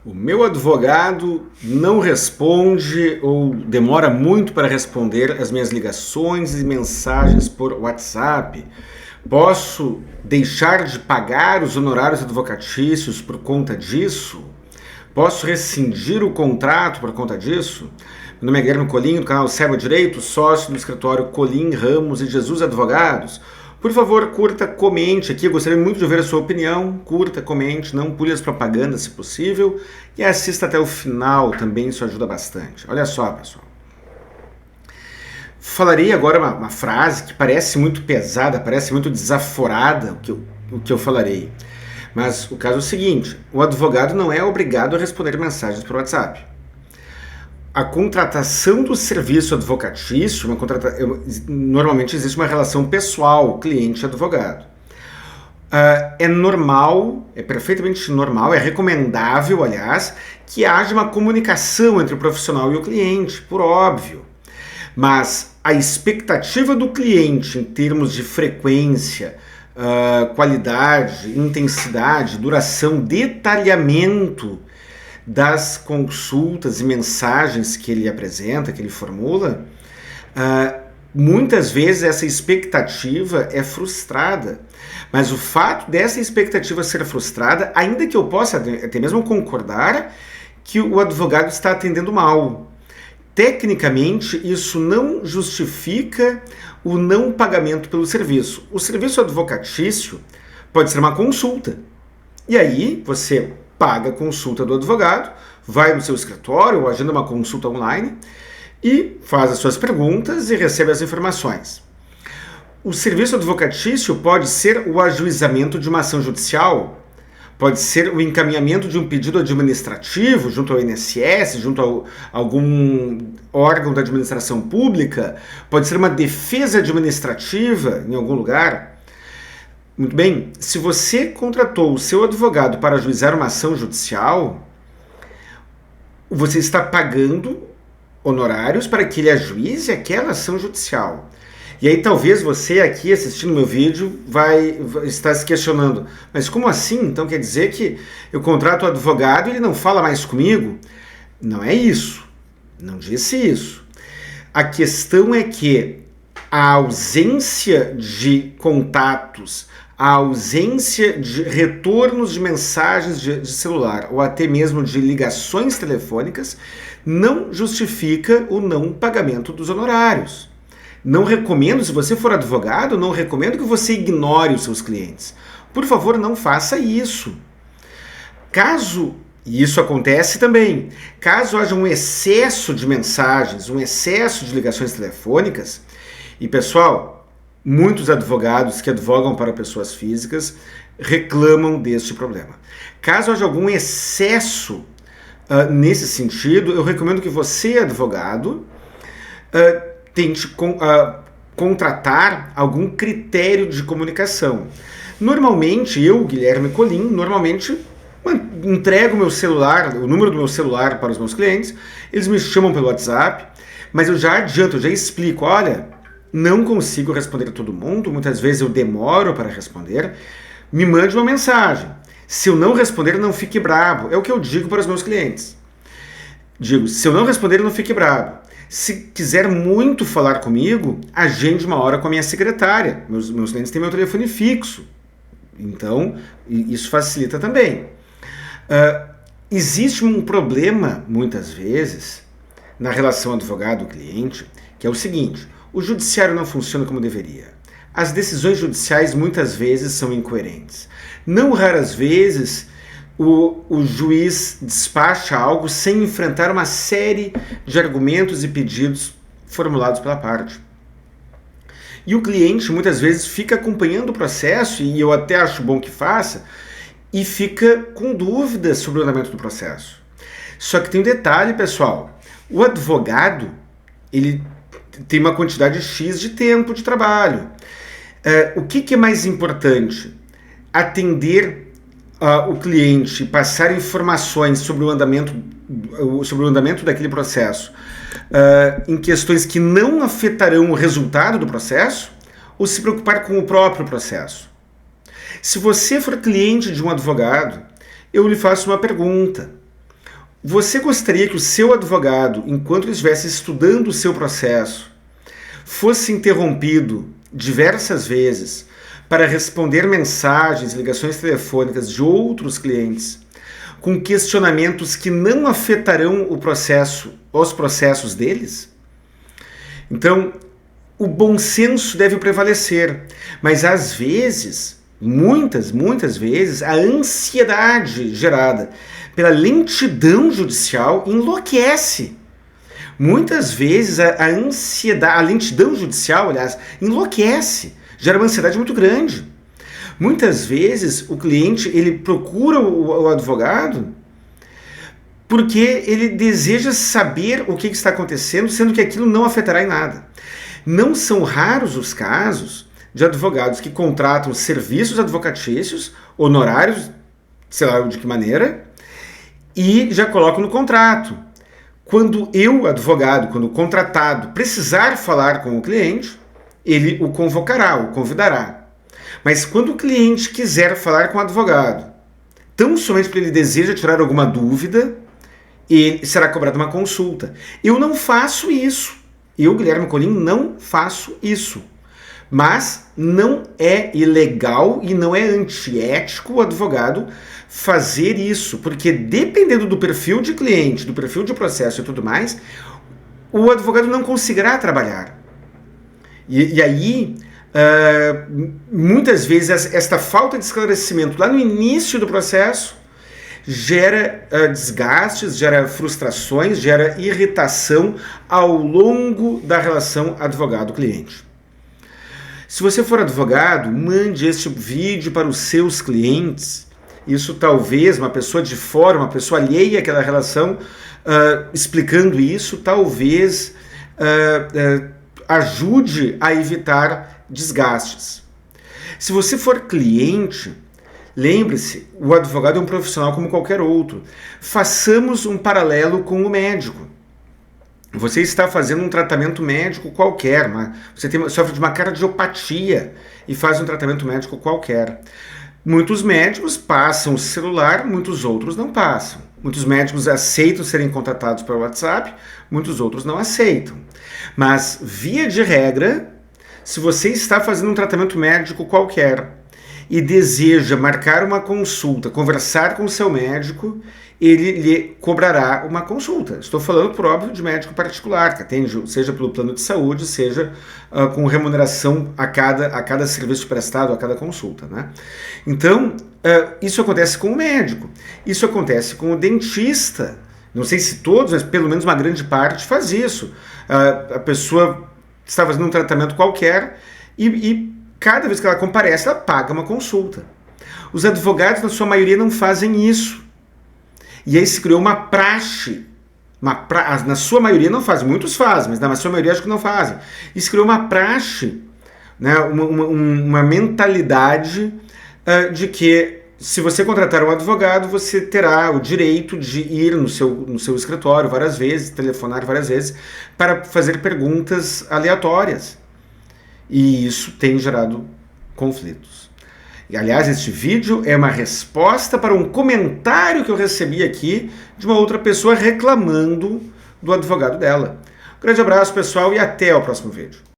O meu advogado não responde ou demora muito para responder as minhas ligações e mensagens por WhatsApp. Posso deixar de pagar os honorários advocatícios por conta disso? Posso rescindir o contrato por conta disso? Meu nome é Guilherme Colim, do canal Saiba Direito, sócio do escritório Colim, Ramos e Jesus Advogados. Por favor, curta, comente aqui, eu gostaria muito de ouvir a sua opinião. Curta, comente, não pule as propagandas se possível e assista até o final também, isso ajuda bastante. Olha só, pessoal. Falarei agora uma frase que parece muito pesada, parece muito desaforada o que eu falarei. Mas o caso é o seguinte, o advogado não é obrigado a responder mensagens por WhatsApp. A contratação do serviço advocatício, normalmente existe uma relação pessoal, cliente-advogado. É normal, é perfeitamente normal, é recomendável, aliás, que haja uma comunicação entre o profissional e o cliente, por óbvio. Mas a expectativa do cliente em termos de frequência, qualidade, intensidade, duração, detalhamento das consultas e mensagens que ele apresenta, que ele formula, muitas vezes essa expectativa é frustrada. Mas o fato dessa expectativa ser frustrada, ainda que eu possa até mesmo concordar que o advogado está atendendo mal, tecnicamente isso não justifica o não pagamento pelo serviço. O serviço advocatício pode ser uma consulta. E aí você paga a consulta do advogado, vai no seu escritório ou agenda uma consulta online e faz as suas perguntas e recebe as informações. O serviço advocatício pode ser o ajuizamento de uma ação judicial, pode ser o encaminhamento de um pedido administrativo junto ao INSS, junto a algum órgão da administração pública, pode ser uma defesa administrativa em algum lugar. Muito bem, se você contratou o seu advogado para ajuizar uma ação judicial, você está pagando honorários para que ele ajuize aquela ação judicial. E aí talvez você aqui assistindo meu vídeo vai estar se questionando, mas como assim? Então quer dizer que eu contrato o advogado e ele não fala mais comigo? Não é isso, não disse isso. A questão é que a ausência de contatos, a ausência de retornos de mensagens de celular ou até mesmo de ligações telefônicas não justifica o não pagamento dos honorários. Não recomendo, se você for advogado, não recomendo que você ignore os seus clientes. Por favor, não faça isso. Caso, e isso acontece também, caso haja um excesso de mensagens, um excesso de ligações telefônicas, e pessoal, muitos advogados que advogam para pessoas físicas reclamam deste problema. Caso haja algum excesso nesse sentido, eu recomendo que você, advogado, tente contratar algum critério de comunicação. Normalmente, eu, Guilherme Colim, entrego meu celular, o número do meu celular para os meus clientes, eles me chamam pelo WhatsApp, mas eu já adianto, eu já explico, olha, não consigo responder a todo mundo, muitas vezes eu demoro para responder, me mande uma mensagem. Se eu não responder, não fique bravo. É o que eu digo para os meus clientes. Digo, se eu não responder, não fique bravo. Se quiser muito falar comigo, agende uma hora com a minha secretária. Meus clientes têm meu telefone fixo. Então, isso facilita também. Existe um problema, muitas vezes, na relação advogado-cliente, que é o seguinte: o judiciário não funciona como deveria. As decisões judiciais muitas vezes são incoerentes. Não raras vezes o juiz despacha algo sem enfrentar uma série de argumentos e pedidos formulados pela parte. E o cliente muitas vezes fica acompanhando o processo, e eu até acho bom que faça, e fica com dúvidas sobre o andamento do processo. Só que tem um detalhe, pessoal: o advogado, ele tem uma quantidade X de tempo de trabalho. O que é mais importante? Atender o cliente, passar informações sobre o andamento daquele processo em questões que não afetarão o resultado do processo, ou se preocupar com o próprio processo? Se você for cliente de um advogado, eu lhe faço uma pergunta. Você gostaria que o seu advogado, enquanto ele estivesse estudando o seu processo, fosse interrompido diversas vezes para responder mensagens, ligações telefônicas de outros clientes com questionamentos que não afetarão o processo, os processos deles? Então, o bom senso deve prevalecer, mas às vezes, muitas vezes, a ansiedade gerada pela lentidão judicial enlouquece. Muitas vezes a ansiedade, a lentidão judicial, aliás, enlouquece, gera uma ansiedade muito grande. Muitas vezes o cliente ele procura o advogado porque ele deseja saber o que está acontecendo, sendo que aquilo não afetará em nada. Não são raros os casos de advogados que contratam serviços advocatícios, honorários, sei lá de que maneira, e já colocam no contrato. Quando eu, advogado, quando o contratado precisar falar com o cliente, ele o convocará, o convidará. Mas quando o cliente quiser falar com o advogado, tão somente porque ele deseja tirar alguma dúvida, ele será cobrada uma consulta. Eu não faço isso. Eu, Guilherme Colim, não faço isso. Mas não é ilegal e não é antiético o advogado fazer isso, porque dependendo do perfil de cliente, do perfil de processo e tudo mais, o advogado não conseguirá trabalhar. E aí, muitas vezes, esta falta de esclarecimento lá no início do processo gera desgastes, gera frustrações, gera irritação ao longo da relação advogado-cliente. Se você for advogado, mande este vídeo para os seus clientes. Isso talvez, uma pessoa de fora, uma pessoa alheia àquela relação, explicando isso, talvez ajude a evitar desgastes. Se você for cliente, lembre-se, o advogado é um profissional como qualquer outro. Façamos um paralelo com o médico. Você está fazendo um tratamento médico qualquer, você sofre de uma cardiopatia e faz um tratamento médico qualquer. Muitos médicos passam o celular, muitos outros não passam. Muitos médicos aceitam serem contratados pelo WhatsApp, muitos outros não aceitam. Mas, via de regra, se você está fazendo um tratamento médico qualquer e deseja marcar uma consulta, conversar com o seu médico, ele lhe cobrará uma consulta. Estou falando, por óbvio, de médico particular, que atende, seja pelo plano de saúde, seja com remuneração a cada serviço prestado, a cada consulta, né? Então, isso acontece com o médico, isso acontece com o dentista. Não sei se todos, mas pelo menos uma grande parte faz isso. A pessoa está fazendo um tratamento qualquer e cada vez que ela comparece, ela paga uma consulta. Os advogados, na sua maioria, não fazem isso. E aí se criou uma praxe. Na sua maioria não fazem, muitos fazem, mas na sua maioria acho que não fazem. E se criou uma praxe, né, uma mentalidade de que se você contratar um advogado, você terá o direito de ir no seu escritório várias vezes, telefonar várias vezes, para fazer perguntas aleatórias. E isso tem gerado conflitos. E, aliás, este vídeo é uma resposta para um comentário que eu recebi aqui de uma outra pessoa reclamando do advogado dela. Um grande abraço, pessoal, e até o próximo vídeo.